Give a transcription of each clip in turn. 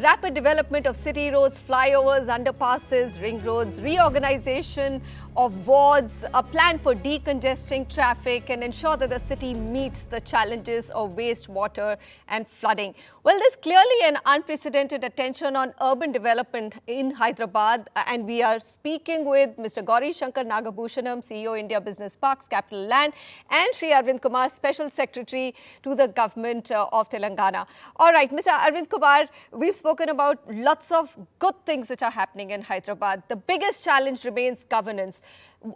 rapid development of city roads, flyovers, underpasses, ring roads, reorganization of wards, a plan for decongesting traffic and ensure that the city meets the challenges of wastewater and flooding. Well, there's clearly an unprecedented attention on urban development in Hyderabad, and we are speaking with Mr. Gauri Shankar Nagabhushanam, CEO India Business Parks, CapitaLand, and Sri Arvind Kumar, Special Secretary to the Government of Telangana. All right, Mr. Arvind Kumar, we've spoken about lots of good things which are happening in Hyderabad. The biggest challenge remains governance.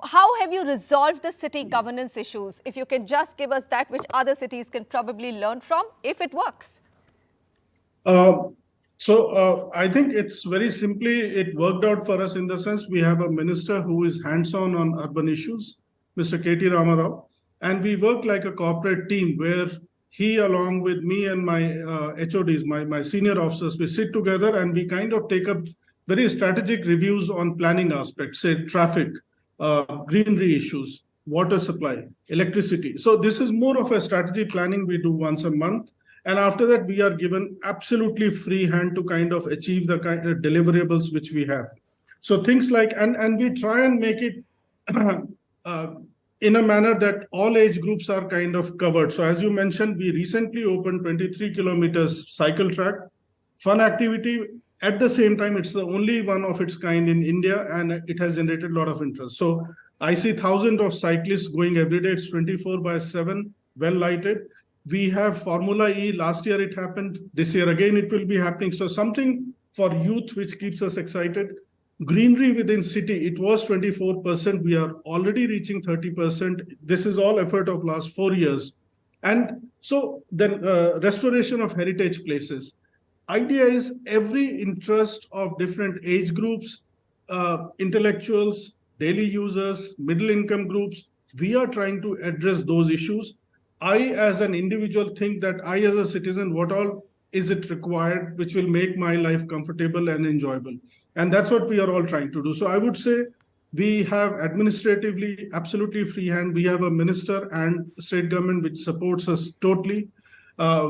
How have you resolved the city governance issues? If you can just give us that which other cities can probably learn from, if it works. I think it's very simply, it worked out for us in the sense we have a minister who is hands-on on urban issues, Mr. K.T. Ramarao, and we work like a corporate team where he, along with me and my HODs, my senior officers, we sit together and we kind of take up very strategic reviews on planning aspects, say traffic, greenery issues, water supply, electricity. So this is more of a strategy planning we do once a month. And after that, we are given absolutely free hand to kind of achieve the kind of deliverables which we have. So things like, and we try and make it in a manner that all age groups are kind of covered. So as you mentioned, we recently opened 23 kilometers cycle track, fun activity. At the same time, it's the only one of its kind in India, and it has generated a lot of interest. So I see thousands of cyclists going every day. It's 24/7, well lighted. We have Formula E. Last year it happened. This year again it will be happening. So something for youth which keeps us excited. Greenery within city, it was 24%. We are already reaching 30%. This is all effort of last 4 years. And so then restoration of heritage places. Idea is every interest of different age groups, intellectuals, daily users, middle income groups, we are trying to address those issues. I, as an individual, think that I, as a citizen, what all is it required, which will make my life comfortable and enjoyable? And that's what we are all trying to do. So I would say we have administratively absolutely free hand. We have a minister and state government which supports us totally.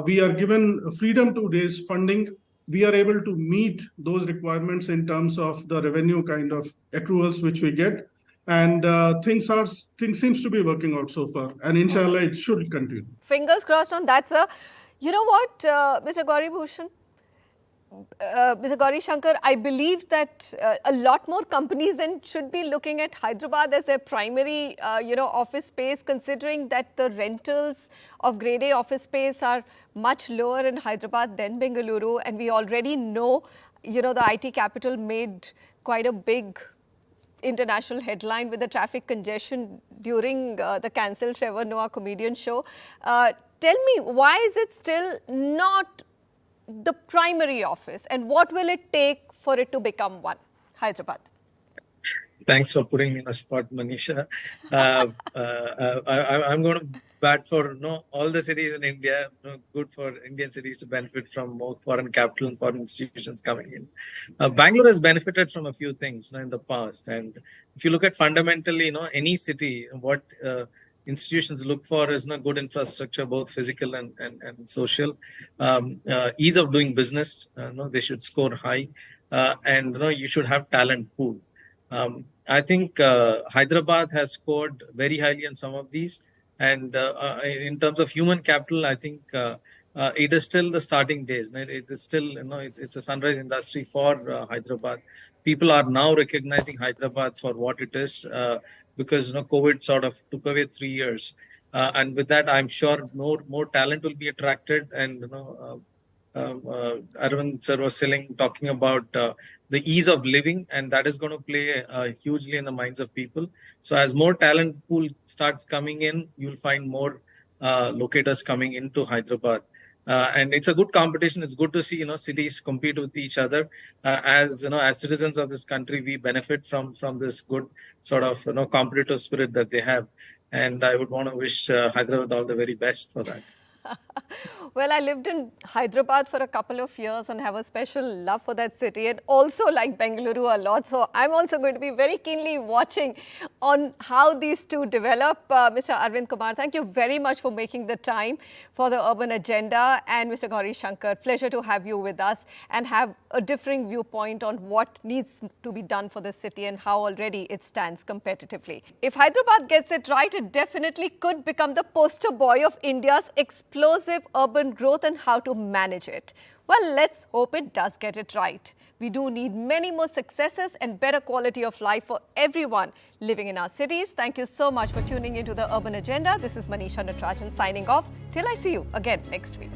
We are given freedom to raise funding. We are able to meet those requirements in terms of the revenue kind of accruals which we get. And things seems to be working out so far. And inshallah, it should continue. Fingers crossed on that, sir. You know what, Mr. Gauri Bhushan? Mr. Gauri Shankar, I believe that a lot more companies then should be looking at Hyderabad as their primary, office space, considering that the rentals of grade A office space are much lower in Hyderabad than Bengaluru. And we already know, the IT capital made quite a big international headline with the traffic congestion during the cancelled Trevor Noah comedian show. Tell me, why is it still not the primary office, and what will it take for it to become one, Hyderabad? Thanks for putting me in a spot, Manisha. I'm going to bat for all the cities in India. Good for Indian cities to benefit from more foreign capital and foreign institutions coming in. Bangalore has benefited from a few things in the past, and if you look at fundamentally, any city, what institutions look for is good infrastructure, both physical and social. Ease of doing business, they should score high, and you should have talent pool. I think Hyderabad has scored very highly on some of these, and in terms of human capital, I think it is still the starting days. It is still, it's a sunrise industry for Hyderabad. People are now recognizing Hyderabad for what it is. Because COVID sort of took away 3 years, and with that, I'm sure more talent will be attracted. And Arvind sir was talking about the ease of living, and that is going to play hugely in the minds of people. So as more talent pool starts coming in, you'll find more locators coming into Hyderabad. And it's a good competition. It's good to see, cities compete with each other. As citizens of this country, we benefit from this good sort of, competitive spirit that they have. And I would want to wish Hyderabad all the very best for that. Well, I lived in Hyderabad for a couple of years and have a special love for that city, and also like Bengaluru a lot. So I'm also going to be very keenly watching on how these two develop. Mr. Arvind Kumar, thank you very much for making the time for the urban agenda. And Mr. Gauri Shankar, pleasure to have you with us and have a differing viewpoint on what needs to be done for the city and how already it stands competitively. If Hyderabad gets it right, it definitely could become the poster boy of India's explosive urban growth and how to manage it. Well, let's hope it does get it right. We do need many more successes and better quality of life for everyone living in our cities. Thank you so much for tuning into the Urban Agenda. This is Manisha Natarajan signing off. Till I see you again next week.